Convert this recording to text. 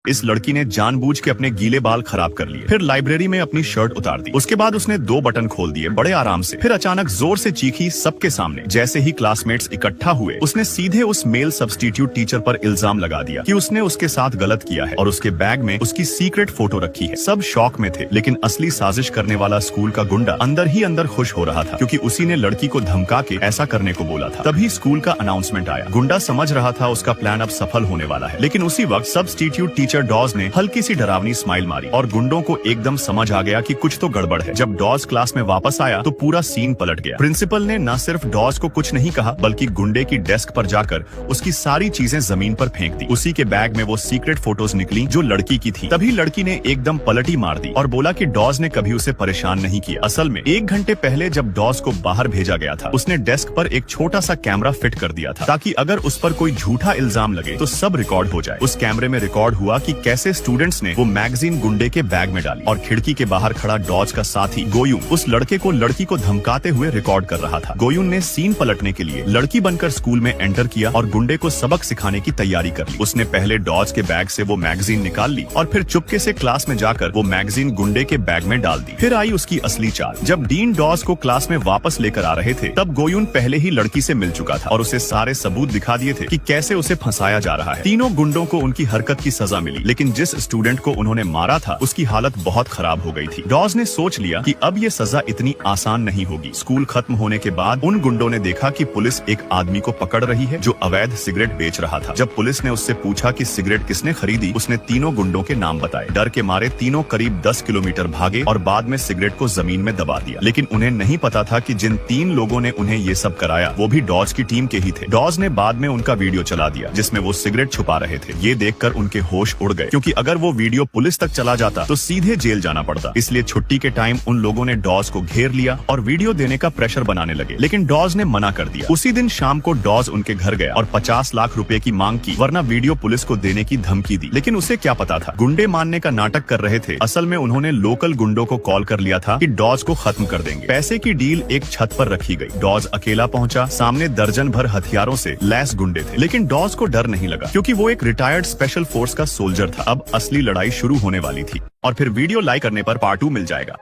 इस लड़की ने जानबूझ के अपने गीले बाल खराब कर लिए, फिर लाइब्रेरी में अपनी शर्ट उतार दी। उसके बाद उसने 2 बटन खोल दिए बड़े आराम से। फिर अचानक जोर से चीखी सबके सामने। जैसे ही क्लासमेट्स इकट्ठा हुए, उसने सीधे उस मेल सब्स्टिट्यूट टीचर पर इल्जाम लगा दिया कि उसने उसके साथ गलत किया है और उसके बैग में उसकी सीक्रेट फोटो रखी है। सब शॉक में थे, लेकिन असली साजिश करने वाला स्कूल का गुंडा अंदर ही अंदर खुश हो रहा था, क्योंकि उसी ने लड़की को धमका के ऐसा करने को बोला था। तभी स्कूल का अनाउंसमेंट आया। गुंडा समझ रहा था उसका प्लान अब सफल होने वाला है, लेकिन उसी वक्त सब्स्टिट्यूट टीचर डॉज ने हल्की सी डरावनी स्माइल मारी और गुंडों को एकदम समझ आ गया कि कुछ तो गड़बड़ है। जब डॉज क्लास में वापस आया तो पूरा सीन पलट गया। प्रिंसिपल ने न सिर्फ डॉज को कुछ नहीं कहा, बल्कि गुंडे की डेस्क पर जाकर उसकी सारी चीजें जमीन पर फेंक दी। उसी के बैग में वो सीक्रेट फोटोज निकली जो लड़की की थी। तभी लड़की ने एकदम पलटी मार दी और बोला कि डॉज ने कभी उसे परेशान नहीं किया। असल में 1 घंटे पहले जब डॉज को बाहर भेजा गया था, उसने डेस्क पर एक छोटा सा कैमरा फिट कर दिया था, ताकि अगर उस पर कोई झूठा इल्जाम लगे तो सब रिकॉर्ड हो जाए। उस कैमरे में रिकॉर्ड हुआ कि कैसे स्टूडेंट्स ने वो मैगजीन गुंडे के बैग में डाली और खिड़की के बाहर खड़ा डॉज का साथी गोयून उस लड़के को लड़की को धमकाते हुए रिकॉर्ड कर रहा था। गोयून ने सीन पलटने के लिए लड़की बनकर स्कूल में एंटर किया और गुंडे को सबक सिखाने की तैयारी कर ली। उसने पहले डॉज के बैग से वो मैगजीन निकाल ली और फिर चुपके से क्लास में जाकर वो मैगजीन गुंडे के बैग में डाल दी। फिर आई उसकी असली चाल। जब डीन डॉज को क्लास में वापस लेकर आ रहे थे, तब गोयून पहले ही लड़की से मिल चुका था और उसे सारे सबूत दिखा दिए थे कि कैसे उसे फंसाया जा रहा है। तीनों गुंडों को उनकी हरकत की सजा मिली, लेकिन जिस स्टूडेंट को उन्होंने मारा था उसकी हालत बहुत खराब हो गई थी। डॉज ने सोच लिया कि अब ये सजा इतनी आसान नहीं होगी। स्कूल खत्म होने के बाद उन गुंडों ने देखा कि पुलिस एक आदमी को पकड़ रही है जो अवैध सिगरेट बेच रहा था। जब पुलिस ने उससे पूछा कि सिगरेट किसने खरीदी, उसने तीनों गुंडों के नाम बताए। डर के मारे तीनों करीब 10 किलोमीटर भागे और बाद में सिगरेट को जमीन में दबा दिया। लेकिन उन्हें नहीं पता था कि जिन 3 लोगों ने उन्हें ये सब कराया वो भी डॉज की टीम के ही थे। डॉज ने बाद में उनका वीडियो चला दिया जिसमें वो सिगरेट छुपा रहे थे। ये देखकर उनके होश उड़ गए, क्योंकि अगर वो वीडियो पुलिस तक चला जाता तो सीधे जेल जाना पड़ता। इसलिए छुट्टी के टाइम उन लोगों ने डॉज को घेर लिया और वीडियो देने का प्रेशर बनाने लगे, लेकिन डॉज ने मना कर दिया। उसी दिन शाम को डॉज उनके घर गया और 50 लाख रुपए की मांग की, वरना वीडियो पुलिस को देने की धमकी दी। लेकिन उसे क्या पता था, गुंडे मानने का नाटक कर रहे थे। असल में उन्होंने लोकल गुंडों को कॉल कर लिया था कि डॉज को खत्म कर देंगे। पैसे की डील एक छत पर रखी गई। डॉज अकेला पहुंचा, सामने दर्जन भर हथियारों से लैस गुंडे थे, लेकिन डॉज को डर नहीं लगा, क्योंकि वो एक रिटायर्ड स्पेशल फोर्स का सोल्जर था। अब असली लड़ाई शुरू होने वाली थी और फिर वीडियो लाइक करने पर पार्ट 2 मिल जाएगा।